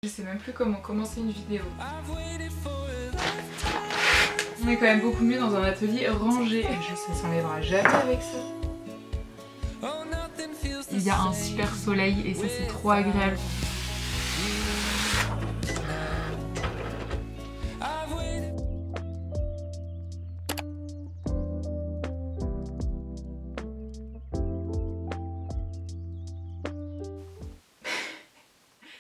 Je sais même plus comment commencer une vidéo. On est quand même beaucoup mieux dans un atelier rangé. Ça s'enlèvera jamais avec ça. Il y a un super soleil et ça c'est trop agréable.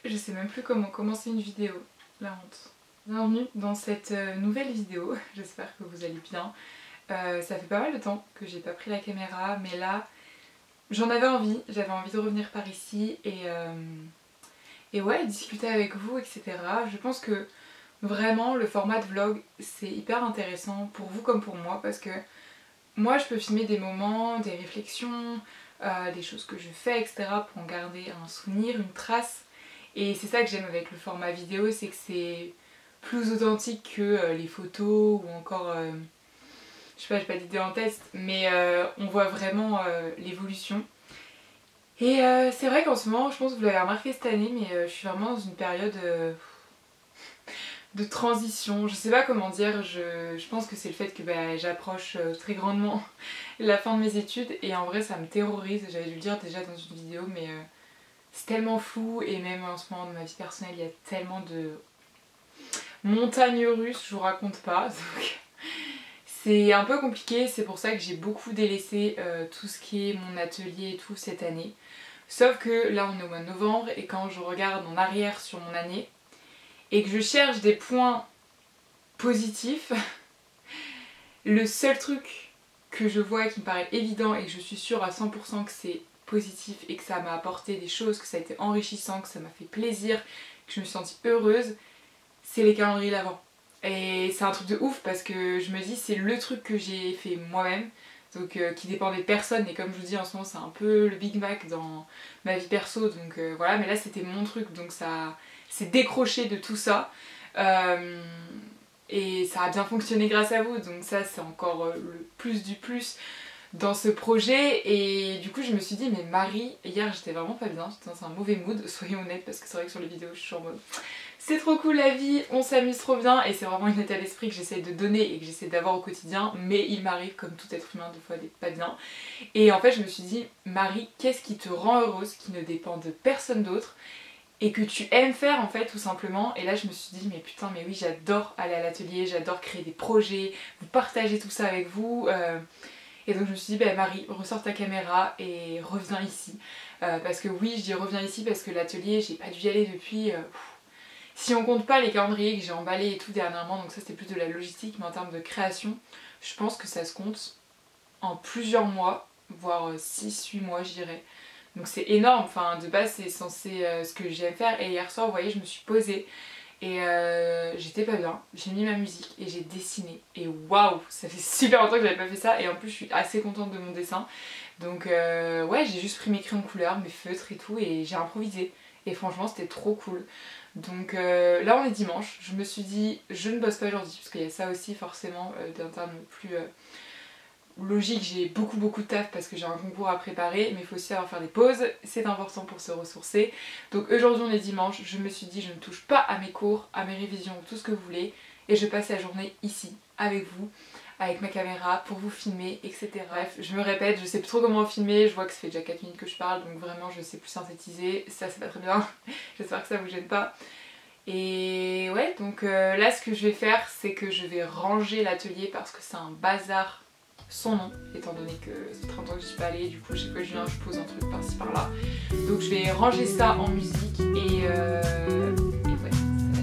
Je sais même plus comment commencer une vidéo, la honte. Bienvenue dans cette nouvelle vidéo, j'espère que vous allez bien. Ça fait pas mal de temps que j'ai pas pris la caméra, mais là j'en avais envie, j'avais envie de revenir par ici et ouais, discuter avec vous, etc. Je pense que vraiment le format de vlog c'est hyper intéressant pour vous comme pour moi parce que moi je peux filmer des moments, des réflexions, des choses que je fais, etc. pour en garder un souvenir, une trace. Et c'est ça que j'aime avec le format vidéo, c'est que c'est plus authentique que les photos ou encore, je sais pas, j'ai pas d'idée en tête, mais on voit vraiment l'évolution. Et c'est vrai qu'en ce moment, je pense que vous l'avez remarqué cette année, mais je suis vraiment dans une période de transition. Je sais pas comment dire, je pense que c'est le fait que j'approche très grandement la fin de mes études et en vrai ça me terrorise, j'avais dû le dire déjà dans une vidéo, mais c'est tellement flou et même en ce moment dans ma vie personnelle il y a tellement de montagnes russes, je vous raconte pas, donc c'est un peu compliqué, c'est pour ça que j'ai beaucoup délaissé tout ce qui est mon atelier et tout cette année. Sauf que là on est au mois de novembre et quand je regarde en arrière sur mon année et que je cherche des points positifs, le seul truc que je vois qui me paraît évident et que je suis sûre à 100% que c'est positif et que ça m'a apporté des choses, que ça a été enrichissant, que ça m'a fait plaisir, que je me suis sentie heureuse, c'est les calendriers d'avant. Et c'est un truc de ouf parce que je me dis c'est le truc que j'ai fait moi-même, donc qui dépend des personnes et comme je vous dis en ce moment c'est un peu le Big Mac dans ma vie perso, donc voilà, mais là c'était mon truc donc ça s'est décroché de tout ça. Et ça a bien fonctionné grâce à vous, donc ça c'est encore le plus du plus dans ce projet. Et du coup je me suis dit mais Marie, hier j'étais vraiment pas bien, j'étais dans un mauvais mood, soyons honnêtes, parce que c'est vrai que sur les vidéos je suis en mode c'est trop cool la vie, on s'amuse trop bien et c'est vraiment une état d'esprit que j'essaie de donner et que j'essaie d'avoir au quotidien, mais il m'arrive comme tout être humain des fois d'être pas bien. Et en fait je me suis dit Marie, qu'est-ce qui te rend heureuse, qui ne dépend de personne d'autre et que tu aimes faire en fait tout simplement. Et là je me suis dit mais putain mais oui, j'adore aller à l'atelier, j'adore créer des projets, vous partager tout ça avec vous. Et donc je me suis dit Marie, ressors ta caméra et reviens ici. Parce que oui, je dis reviens ici parce que l'atelier j'ai pas dû y aller depuis... si on compte pas les calendriers que j'ai emballés et tout dernièrement, donc ça c'était plus de la logistique, mais en termes de création, je pense que ça se compte en plusieurs mois, voire 6-8 mois je dirais. Donc c'est énorme, enfin de base c'est censé ce que j'aime faire. Et hier soir vous voyez je me suis posée et j'étais pas bien, j'ai mis ma musique et j'ai dessiné. Et waouh, ça fait super longtemps que j'avais pas fait ça et en plus je suis assez contente de mon dessin. Donc ouais, j'ai juste pris mes crayons de couleur, mes feutres et tout et j'ai improvisé. Et franchement c'était trop cool. Donc là on est dimanche, je me suis dit je ne bosse pas aujourd'hui parce qu'il y a ça aussi forcément d'un terme plus logique, j'ai beaucoup de taf parce que j'ai un concours à préparer, mais il faut aussi savoir faire des pauses, c'est important pour se ressourcer. Donc aujourd'hui on est dimanche, je me suis dit je ne touche pas à mes cours, à mes révisions, tout ce que vous voulez, et je passe la journée ici avec vous, avec ma caméra pour vous filmer, etc. Bref, je me répète, je sais plus trop comment filmer, je vois que ça fait déjà 4 minutes que je parle, donc vraiment je sais plus synthétiser, ça c'est pas très bien, j'espère que ça vous gêne pas. Et ouais, donc là ce que je vais faire c'est que je vais ranger l'atelier parce que c'est un bazar son nom, étant donné que c'est 30 ans que je suis pas allée, du coup chaque fois que je viens je pose un truc par-ci par-là. Donc je vais ranger ça en musique et ouais, ça va être...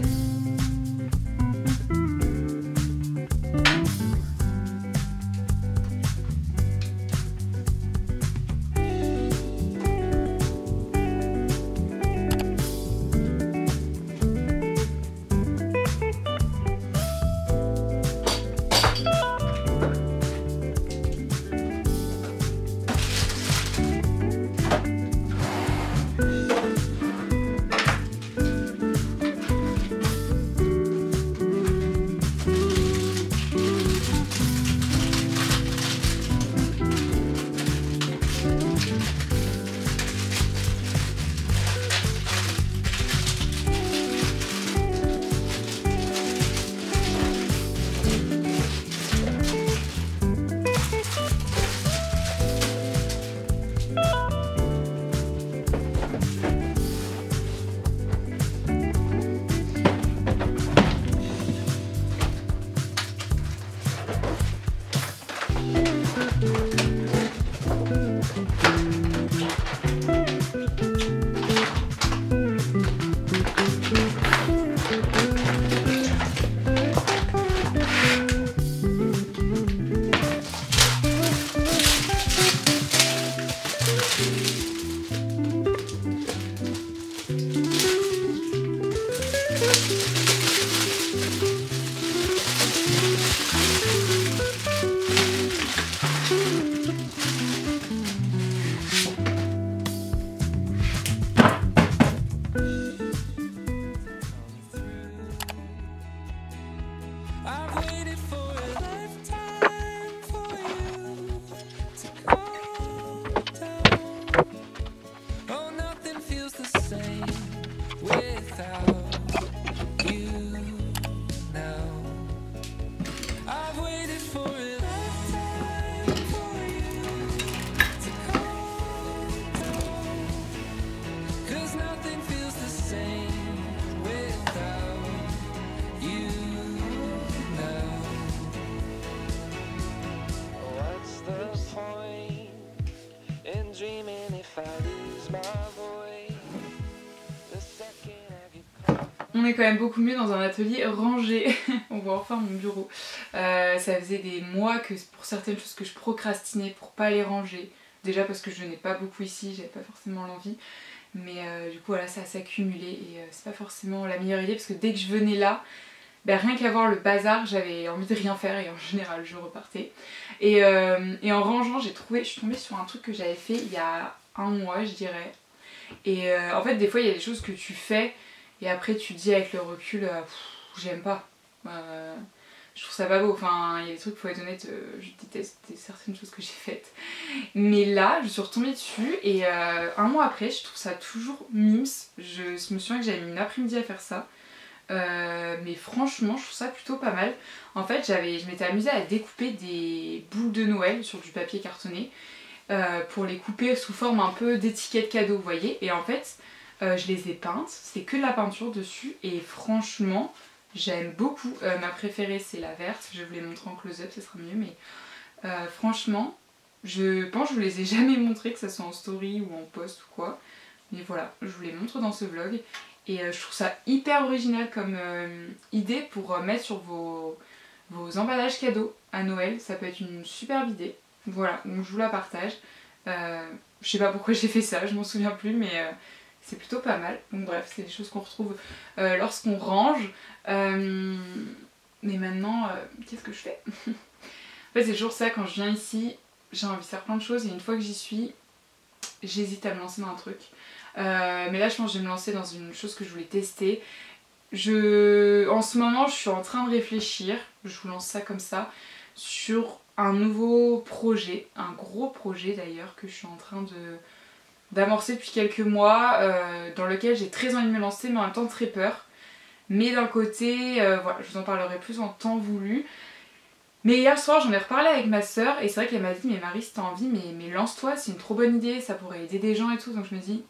On est quand même beaucoup mieux dans un atelier rangé. On voit enfin mon bureau. Ça faisait des mois que pour certaines choses que je procrastinais pour pas les ranger. Déjà parce que je n'ai pas beaucoup ici, j'avais pas forcément l'envie. Mais du coup voilà, ça s'est accumulé et c'est pas forcément la meilleure idée parce que dès que je venais là, ben, rien qu'à voir le bazar, j'avais envie de rien faire et en général je repartais. Et en rangeant, je suis tombée sur un truc que j'avais fait il y a un mois je dirais. Et en fait des fois il y a des choses que tu fais et après tu te dis avec le recul, j'aime pas. Je trouve ça pas beau, enfin il y a des trucs, faut être honnête, je déteste certaines choses que j'ai faites. Mais là je suis retombée dessus et un mois après je trouve ça toujours mimes. Je me souviens que j'avais mis une après-midi à faire ça. Mais franchement je trouve ça plutôt pas mal. En fait je m'étais amusée à découper des boules de Noël sur du papier cartonné pour les couper sous forme un peu d'étiquette cadeau, vous voyez. Et en fait je les ai peintes, c'est que de la peinture dessus et franchement j'aime beaucoup. Ma préférée c'est la verte, je vais vous les montrer en close-up, ce sera mieux, mais franchement je pense que je vous les ai jamais montrées, que ce soit en story ou en post ou quoi. Mais voilà, je vous les montre dans ce vlog. Et je trouve ça hyper original comme idée pour mettre sur vos emballages cadeaux à Noël. Ça peut être une superbe idée. Voilà, donc je vous la partage. Je sais pas pourquoi j'ai fait ça, je m'en souviens plus, mais c'est plutôt pas mal. Donc bref, c'est des choses qu'on retrouve lorsqu'on range. Mais maintenant, qu'est-ce que je fais? En fait c'est toujours ça, quand je viens ici, j'ai envie de faire plein de choses et une fois que j'y suis, j'hésite à me lancer dans un truc. Mais là je pense que je vais me lancer dans une chose que je voulais tester. En ce moment je suis en train de réfléchir, je vous lance ça comme ça, sur un nouveau projet, un gros projet d'ailleurs que je suis en train d'amorcer depuis quelques mois, dans lequel j'ai très envie de me lancer mais en même temps très peur. Mais d'un côté, voilà, je vous en parlerai plus en temps voulu. Mais hier soir j'en ai reparlé avec ma soeur et c'est vrai qu'elle m'a dit mais Marie si t'as envie mais lance-toi, c'est une trop bonne idée, ça pourrait aider des gens et tout. Donc je me dis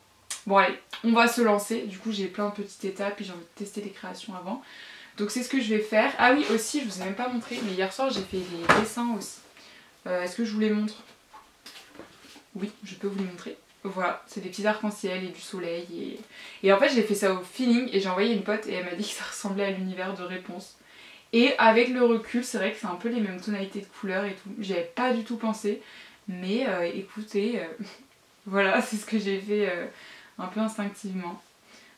bon allez, on va se lancer. Du coup j'ai plein de petites étapes et j'ai envie de tester les créations avant. Donc c'est ce que je vais faire. Ah oui aussi, je vous ai même pas montré, mais hier soir j'ai fait des dessins aussi. Est-ce que je vous les montre? Oui, je peux vous les montrer. Voilà, c'est des petits arcs-en-ciel et du soleil et en fait j'ai fait ça au feeling et j'ai envoyé une pote et elle m'a dit que ça ressemblait à l'univers de Réponse. Et avec le recul, c'est vrai que c'est un peu les mêmes tonalités de couleurs et tout. J'y avais pas du tout pensé, mais écoutez, voilà, c'est ce que j'ai fait un peu instinctivement.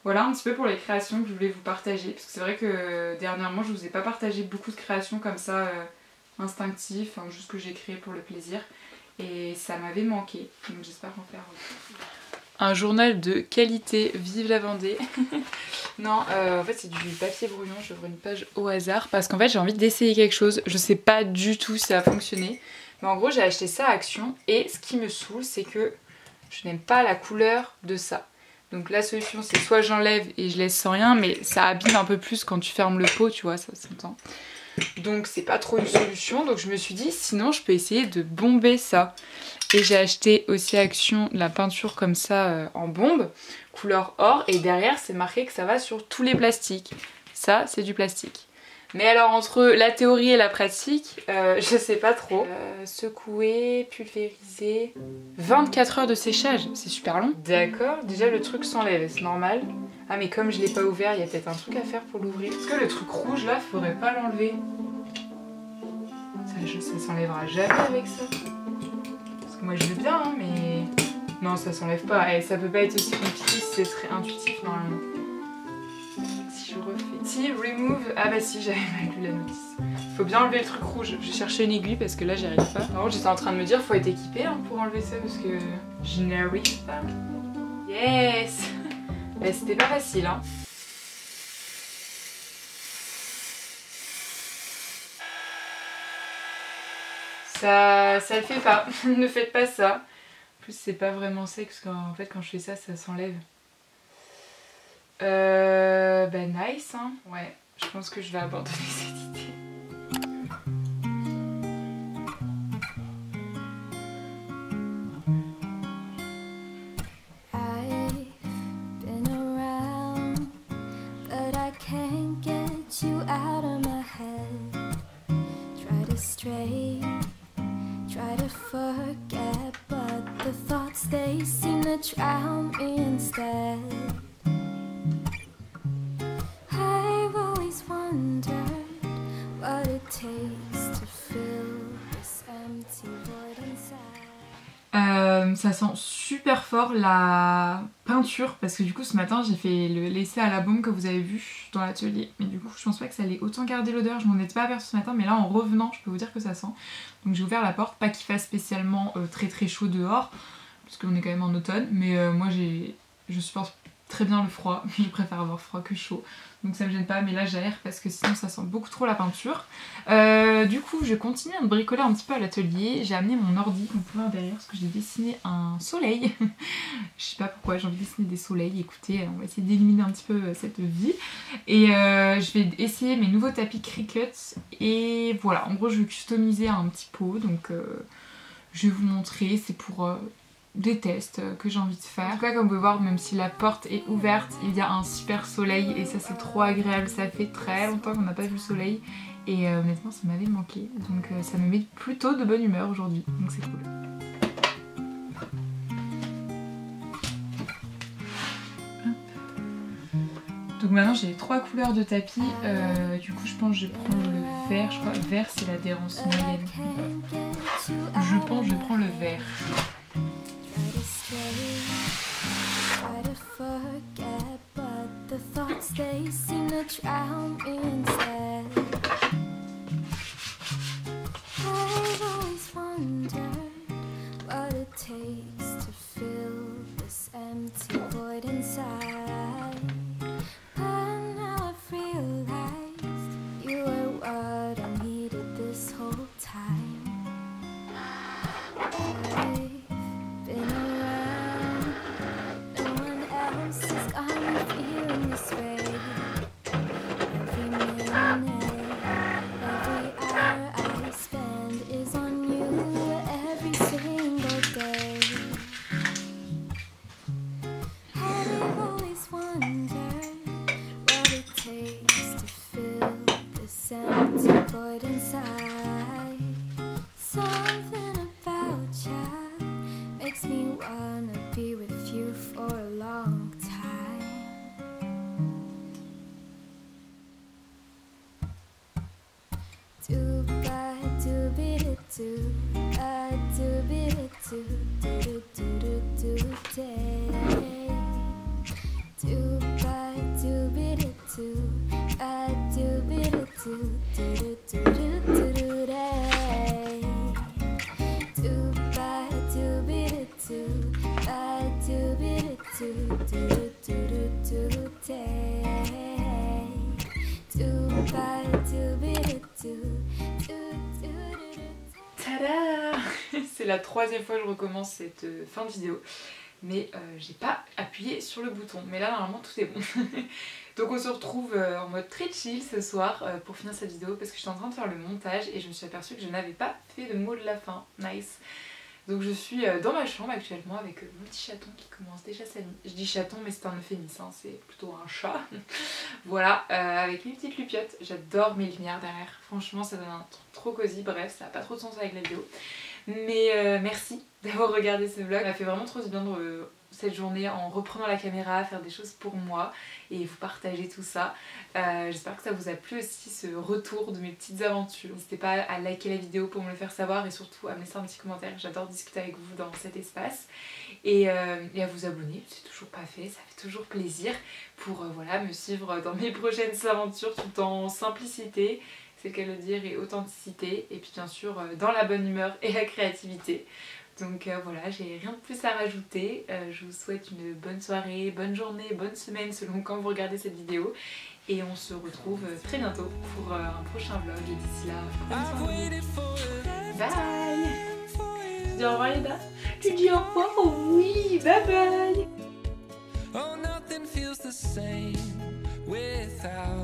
Voilà un petit peu pour les créations que je voulais vous partager, parce que c'est vrai que dernièrement je vous ai pas partagé beaucoup de créations comme ça instinctives, enfin, juste que j'ai créé pour le plaisir, et ça m'avait manqué, donc j'espère en faire un journal de qualité, vive la Vendée. Non, en fait c'est du papier brouillon, j'ouvre une page au hasard parce qu'en fait j'ai envie d'essayer quelque chose. Je sais pas du tout si ça a fonctionné, mais en gros j'ai acheté ça à Action et ce qui me saoule c'est que je n'aime pas la couleur de ça. Donc la solution c'est soit j'enlève et je laisse sans rien, mais ça abîme un peu plus quand tu fermes le pot, tu vois, ça s'entend. Donc c'est pas trop une solution, donc je me suis dit sinon je peux essayer de bomber ça. Et j'ai acheté aussi à Action la peinture comme ça en bombe, couleur or, et derrière c'est marqué que ça va sur tous les plastiques. Ça c'est du plastique. Mais alors entre la théorie et la pratique, je sais pas trop. Secouer, pulvériser, 24 heures de séchage, c'est super long. D'accord, déjà le truc s'enlève, c'est normal. Ah mais comme je l'ai pas ouvert, il y a peut-être un truc à faire pour l'ouvrir. Est-ce que le truc rouge là, faudrait pas l'enlever? Ça s'enlèvera jamais avec ça. Moi je veux bien hein, mais non ça s'enlève pas et ça peut pas être aussi compliqué si ce serait intuitif normalement. Si je refais Empty Remove. Ah bah si, j'avais mal lu la notice. Faut bien enlever le truc rouge. J'ai cherché une aiguille parce que là j'y arrive pas. Alors j'étais en train de me dire faut être équipé hein, pour enlever ça parce que je n'y arrive pas. Yes. Bah c'était pas facile hein. Ça le fait pas. Ne faites pas ça. En plus c'est pas vraiment sec parce qu'en fait quand je fais ça, ça s'enlève. Bah nice hein. Ouais, je pense que je vais abandonner cette idée. Try to forget, but the thoughts they seem to drown me instead. I've always wondered what it takes to fill this empty void inside. Ça sent super fort la peinture parce que du coup ce matin j'ai fait l'essai à la baume que vous avez vu dans l'atelier, mais du coup je pense pas que ça allait autant garder l'odeur, je m'en étais pas aperçue ce matin, mais là en revenant je peux vous dire que ça sent. Donc j'ai ouvert la porte, pas qu'il fasse spécialement très chaud dehors parce qu'on est quand même en automne, mais moi je supporte très bien le froid, je préfère avoir froid que chaud, donc ça me gêne pas, mais là j'aère parce que sinon ça sent beaucoup trop la peinture. Du coup je continue à me bricoler un petit peu à l'atelier, j'ai amené mon ordi, vous pouvez voir derrière parce que j'ai dessiné un soleil. Je sais pas pourquoi j'ai envie de dessiner des soleils, écoutez on va essayer d'éliminer un petit peu cette vie. Et je vais essayer mes nouveaux tapis Cricut et voilà, en gros je vais customiser un petit pot, donc je vais vous montrer, c'est pour des tests que j'ai envie de faire. En tout cas comme vous pouvez voir, même si la porte est ouverte, il y a un super soleil et ça c'est trop agréable, ça fait très longtemps qu'on n'a pas vu le soleil et honnêtement ça m'avait manqué, donc ça me met plutôt de bonne humeur aujourd'hui, donc c'est cool. Donc maintenant j'ai 3 couleurs de tapis, du coup je pense que je prends le vert, je crois vert c'est l'adhérence moyenne. Je pense que je prends le vert. C'est la 3e fois que je recommence cette fin de vidéo, mais j'ai pas appuyé sur le bouton, mais là normalement tout est bon. Donc on se retrouve en mode très chill ce soir pour finir cette vidéo parce que j'étais en train de faire le montage et je me suis aperçue que je n'avais pas fait de mot de la fin. Nice. Donc je suis dans ma chambre actuellement avec mon petit chaton qui commence déjà sa nuit. Je dis chaton mais c'est un euphémisme, hein, c'est plutôt un chat. Voilà, avec mes petites lupiottes. J'adore mes lumières derrière. Franchement ça donne un truc trop cosy. Bref, ça n'a pas trop de sens avec la vidéo. Mais merci d'avoir regardé ce vlog. Ça m'a fait vraiment trop du bien de cette journée en reprenant la caméra, faire des choses pour moi et vous partager tout ça. J'espère que ça vous a plu aussi, ce retour de mes petites aventures. N'hésitez pas à liker la vidéo pour me le faire savoir et surtout à me laisser un petit commentaire, j'adore discuter avec vous dans cet espace. Et à vous abonner, c'est toujours pas fait, ça fait toujours plaisir pour voilà, me suivre dans mes prochaines aventures tout en simplicité, c'est le cas de le dire, et authenticité, et puis bien sûr dans la bonne humeur et la créativité. Donc voilà, j'ai rien de plus à rajouter. Je vous souhaite une bonne soirée, bonne journée, bonne semaine selon quand vous regardez cette vidéo. Et on se retrouve très bientôt pour un prochain vlog. Et d'ici là, prenez soin de vous. Bye. Tu dis au revoir Yeda? Tu dis au revoir? Oui, bye bye. Oh, nothing feels the same without